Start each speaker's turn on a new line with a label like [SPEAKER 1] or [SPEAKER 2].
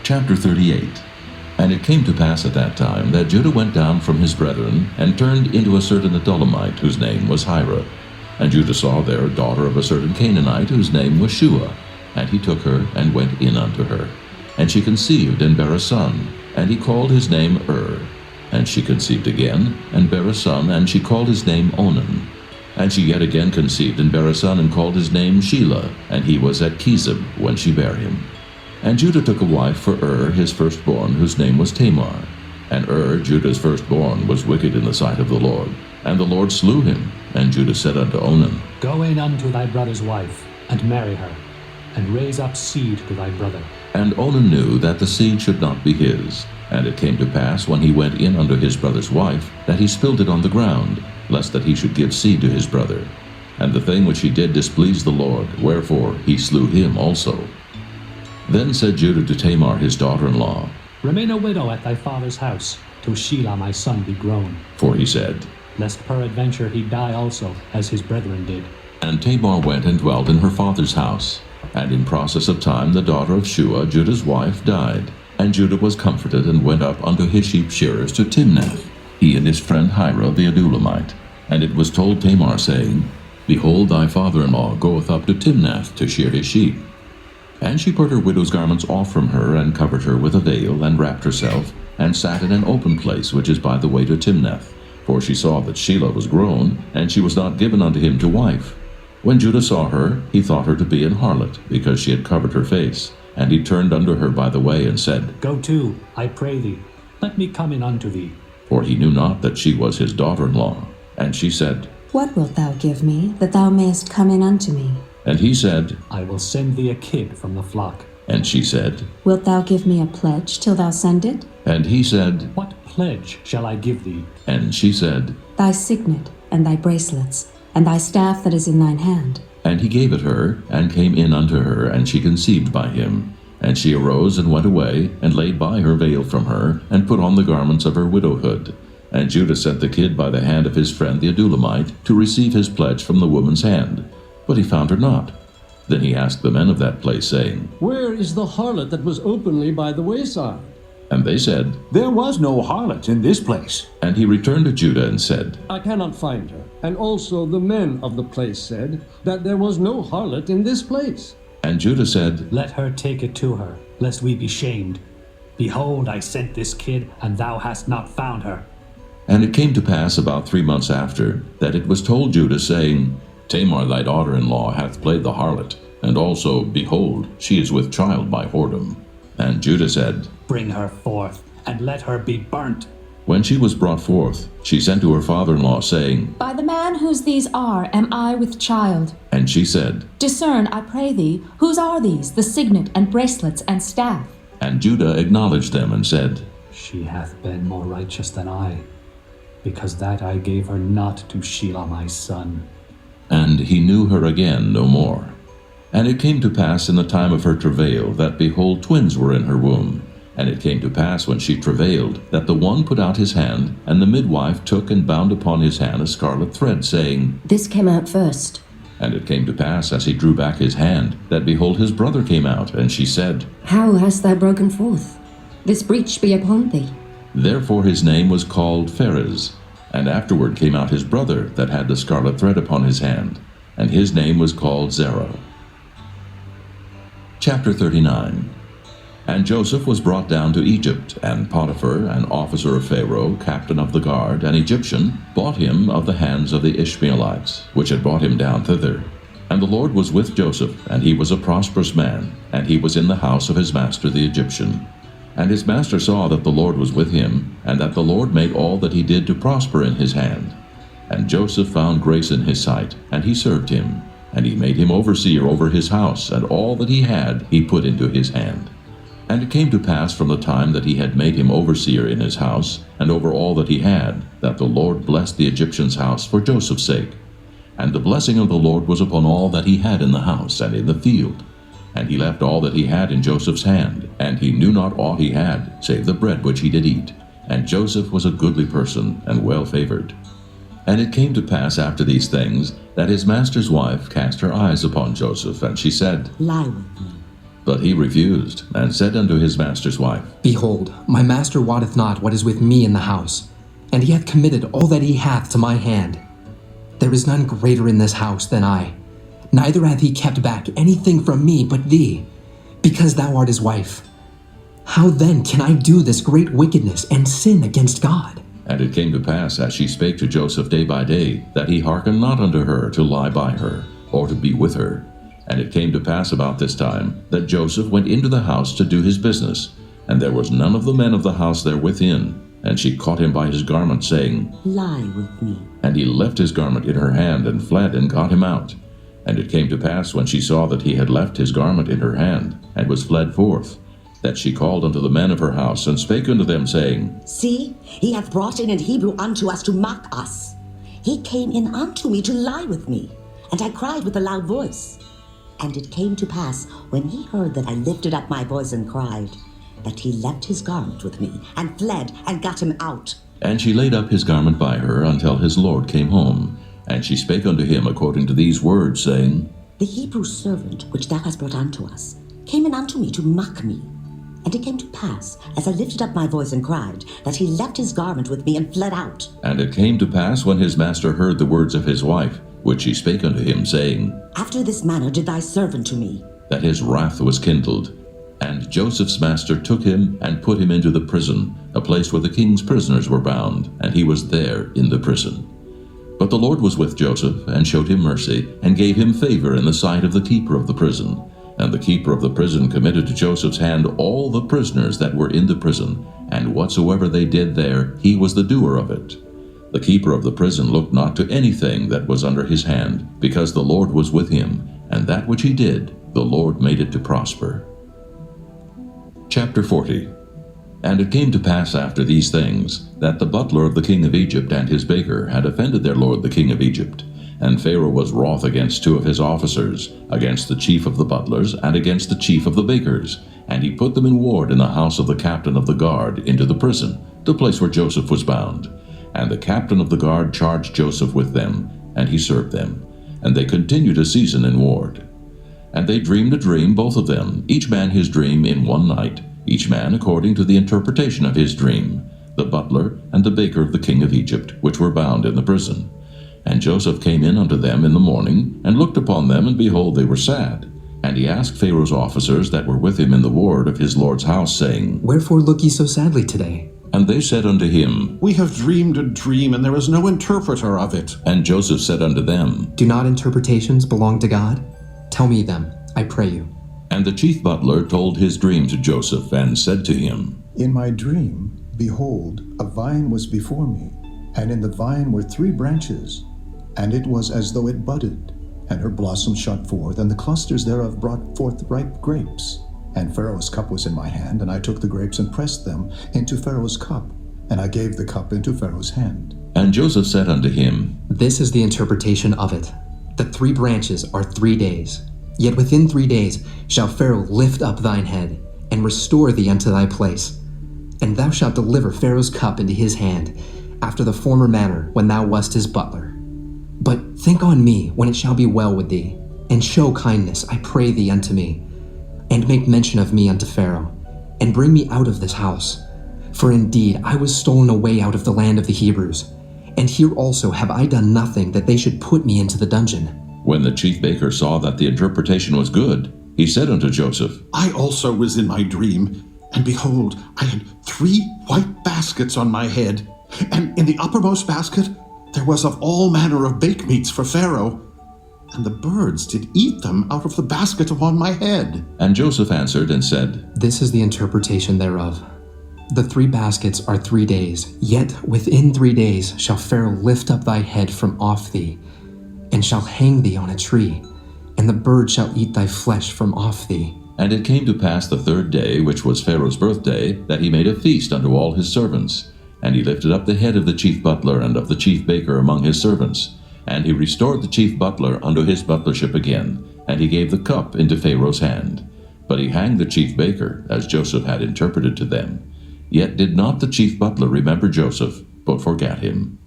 [SPEAKER 1] Chapter 38. And it came to pass at that time that Judah went down from his brethren, and turned into a certain Adullamite, whose name was Hira. And Judah saw there a daughter of a certain Canaanite, whose name was Shua. And he took her, and went in unto her. And she conceived, and bare a son, and he called his name And she conceived again, and bare a son, and she called his name Onan. And she yet again conceived, and bare a son, and called his name Shelah, and he was at Chezib when she bare him. And Judah took a wife for his firstborn, whose name was Tamar. And Judah's firstborn, was wicked in the sight of the Lord. And the Lord slew him. And Judah said unto Onan,
[SPEAKER 2] Go in unto thy brother's wife, and marry her, and raise up seed to thy brother.
[SPEAKER 1] And Onan knew that the seed should not be his. And it came to pass, when he went in unto his brother's wife, that he spilled it on the ground, lest that he should give seed to his brother. And the thing which he did displeased the Lord, wherefore he slew him also. Then said Judah to Tamar his daughter-in-law,
[SPEAKER 2] Remain a widow at thy father's house, till Shelah my son be grown.
[SPEAKER 1] For he said,
[SPEAKER 2] Lest peradventure he die also, as his brethren did.
[SPEAKER 1] And Tamar went and dwelt in her father's house. And in process of time the daughter of Shua, Judah's wife, died. And Judah was comforted, and went up unto his sheep shearers to Timnath, he and his friend Hira the Adullamite. And it was told Tamar, saying, Behold, thy father-in-law goeth up to Timnath to shear his sheep. And she put her widow's garments off from her, and covered her with a veil, and wrapped herself, and sat in an open place which is by the way to Timnath. For she saw that Shelah was grown, and she was not given unto him to wife. When Judah saw her, he thought her to be an harlot, because she had covered her face. And he turned unto her by the way, and said,
[SPEAKER 2] Go to, I pray thee, let me come in unto thee.
[SPEAKER 1] For he knew not that she was his daughter-in-law. And she said,
[SPEAKER 3] What wilt thou give me, that thou mayest come in unto me?
[SPEAKER 1] And he said,
[SPEAKER 2] I will send thee a kid from the flock.
[SPEAKER 1] And she said,
[SPEAKER 3] Wilt thou give me a pledge till thou send it?
[SPEAKER 1] And he said,
[SPEAKER 2] What pledge shall I give thee?
[SPEAKER 1] And she said,
[SPEAKER 3] Thy signet, and thy bracelets, and thy staff that is in thine hand.
[SPEAKER 1] And he gave it her, and came in unto her, and she conceived by him. And she arose and went away, and laid by her veil from her, and put on the garments of her widowhood. And Judah sent the kid by the hand of his friend the Adullamite, to receive his pledge from the woman's hand. But he found her not. Then he asked the men of that place, saying,
[SPEAKER 4] Where is the harlot that was openly by the wayside?
[SPEAKER 1] And they said,
[SPEAKER 5] There was no harlot in this place.
[SPEAKER 1] And he returned to Judah and said,
[SPEAKER 4] I cannot find her. And also the men of the place said that there was no harlot in this place.
[SPEAKER 1] And Judah said,
[SPEAKER 2] Let her take it to her, lest we be shamed. Behold, I sent this kid, and thou hast not found her.
[SPEAKER 1] And it came to pass about 3 months after, that it was told Judah, saying, Tamar thy daughter-in-law hath played the harlot, and also, behold, she is with child by whoredom. And Judah said,
[SPEAKER 2] Bring her forth, and let her be burnt.
[SPEAKER 1] When she was brought forth, she sent to her father-in-law, saying,
[SPEAKER 3] By the man whose these are am I with child.
[SPEAKER 1] And she said,
[SPEAKER 3] Discern, I pray thee, whose are these, the signet and bracelets and staff?
[SPEAKER 1] And Judah acknowledged them, and said,
[SPEAKER 2] She hath been more righteous than I, because that I gave her not to Shelah my son.
[SPEAKER 1] And he knew her again no more. And it came to pass in the time of her travail, that, behold, twins were in her womb. And it came to pass, when she travailed, that the one put out his hand, and the midwife took and bound upon his hand a scarlet thread, saying,
[SPEAKER 6] This came out first.
[SPEAKER 1] And it came to pass, as he drew back his hand, that, behold, his brother came out. And she said,
[SPEAKER 6] How hast thou broken forth? This breach be upon thee.
[SPEAKER 1] Therefore his name was called Pharez. And afterward came out his brother, that had the scarlet thread upon his hand, and his name was called Zerah. Chapter 39. And Joseph was brought down to Egypt, and Potiphar, an officer of Pharaoh, captain of the guard, an Egyptian, bought him of the hands of the Ishmaelites, which had brought him down thither. And the Lord was with Joseph, and he was a prosperous man, and he was in the house of his master the Egyptian. And his master saw that the Lord was with him, and that the Lord made all that he did to prosper in his hand. And Joseph found grace in his sight, and he served him. And he made him overseer over his house, and all that he had he put into his hand. And it came to pass from the time that he had made him overseer in his house, and over all that he had, that the Lord blessed the Egyptian's house for Joseph's sake. And the blessing of the Lord was upon all that he had in the house and in the field. And he left all that he had in Joseph's hand, and he knew not aught he had, save the bread which he did eat. And Joseph was a goodly person, and well favored. And it came to pass after these things, that his master's wife cast her eyes upon Joseph, and she said,
[SPEAKER 6] Lie with me.
[SPEAKER 1] But he refused, and said unto his master's wife,
[SPEAKER 7] Behold, my master wotteth not what is with me in the house, and he hath committed all that he hath to my hand. There is none greater in this house than I, neither hath he kept back anything from me but thee, because thou art his wife. How then can I do this great wickedness and sin against God?
[SPEAKER 1] And it came to pass, as she spake to Joseph day by day, that he hearkened not unto her to lie by her, or to be with her. And it came to pass about this time, that Joseph went into the house to do his business, and there was none of the men of the house there within. And she caught him by his garment, saying,
[SPEAKER 8] Lie with me.
[SPEAKER 1] And he left his garment in her hand, and fled, and got him out. And it came to pass, when she saw that he had left his garment in her hand, and was fled forth, that she called unto the men of her house, and spake unto them, saying,
[SPEAKER 8] See, he hath brought in an Hebrew unto us to mock us. He came in unto me to lie with me, and I cried with a loud voice. And it came to pass, when he heard that I lifted up my voice and cried, that he left his garment with me, and fled, and got him out.
[SPEAKER 1] And she laid up his garment by her until his lord came home. And she spake unto him according to these words, saying,
[SPEAKER 8] The Hebrew servant which thou hast brought unto us came in unto me to mock me. And it came to pass, as I lifted up my voice and cried, that he left his garment with me and fled out.
[SPEAKER 1] And it came to pass, when his master heard the words of his wife, which she spake unto him, saying,
[SPEAKER 8] After this manner did thy servant to me.
[SPEAKER 1] that his wrath was kindled. And Joseph's master took him and put him into the prison, a place where the king's prisoners were bound, and he was there in the prison. But the Lord was with Joseph, and showed him mercy, and gave him favor in the sight of the keeper of the prison. And the keeper of the prison committed to Joseph's hand all the prisoners that were in the prison, and whatsoever they did there, he was the doer of it. The keeper of the prison looked not to anything that was under his hand, because the Lord was with him, and that which he did, the Lord made it to prosper. Chapter 40. And it came to pass after these things, that the butler of the king of Egypt and his baker had offended their lord the king of Egypt. And Pharaoh was wroth against two of his officers, against the chief of the butlers, and against the chief of the bakers. And he put them in ward in the house of the captain of the guard into the prison, the place where Joseph was bound. And the captain of the guard charged Joseph with them, and he served them. And they continued a season in ward. And they dreamed a dream, both of them, each man his dream in one night, each man according to the interpretation of his dream, the butler and the baker of the king of Egypt, which were bound in the prison. And Joseph came in unto them in the morning, and looked upon them, and behold, they were sad. And he asked Pharaoh's officers that were with him in the ward of his lord's house, saying,
[SPEAKER 7] Wherefore look ye so sadly today?
[SPEAKER 1] And they said unto him,
[SPEAKER 5] We have dreamed a dream, and there is no interpreter of it.
[SPEAKER 1] And Joseph said unto them,
[SPEAKER 7] Do not interpretations belong to God? Tell me them, I pray you.
[SPEAKER 1] And the chief butler told his dream to Joseph, and said to him,
[SPEAKER 9] In my dream, behold, a vine was before me, and in the vine were 3 branches, and it was as though it budded, and her blossoms shot forth, and the clusters thereof brought forth ripe grapes. And Pharaoh's cup was in my hand, and I took the grapes and pressed them into Pharaoh's cup, and I gave the cup into Pharaoh's hand.
[SPEAKER 1] And Joseph said unto him,
[SPEAKER 7] This is the interpretation of it. The 3 branches are 3 days. Yet within 3 days shall Pharaoh lift up thine head, and restore thee unto thy place. And thou shalt deliver Pharaoh's cup into his hand, after the former manner when thou wast his butler. But think on me when it shall be well with thee, and show kindness, I pray thee, unto me, and make mention of me unto Pharaoh, and bring me out of this house. For indeed I was stolen away out of the land of the Hebrews, and here also have I done nothing that they should put me into the dungeon.
[SPEAKER 1] When the chief baker saw that the interpretation was good, he said unto Joseph,
[SPEAKER 5] I also was in my dream, and behold, I had 3 white baskets on my head, and in the uppermost basket there was of all manner of bake meats for Pharaoh, and the birds did eat them out of the basket upon my head.
[SPEAKER 1] And Joseph answered and said,
[SPEAKER 7] This is the interpretation thereof. The 3 baskets are 3 days, yet within 3 days shall Pharaoh lift up thy head from off thee, and shall hang thee on a tree, and the bird shall eat thy flesh from off thee.
[SPEAKER 1] And it came to pass the 3rd day, which was Pharaoh's birthday, that he made a feast unto all his servants. And he lifted up the head of the chief butler and of the chief baker among his servants. And he restored the chief butler unto his butlership again, and he gave the cup into Pharaoh's hand. But he hanged the chief baker, as Joseph had interpreted to them. Yet did not the chief butler remember Joseph, but forgat him.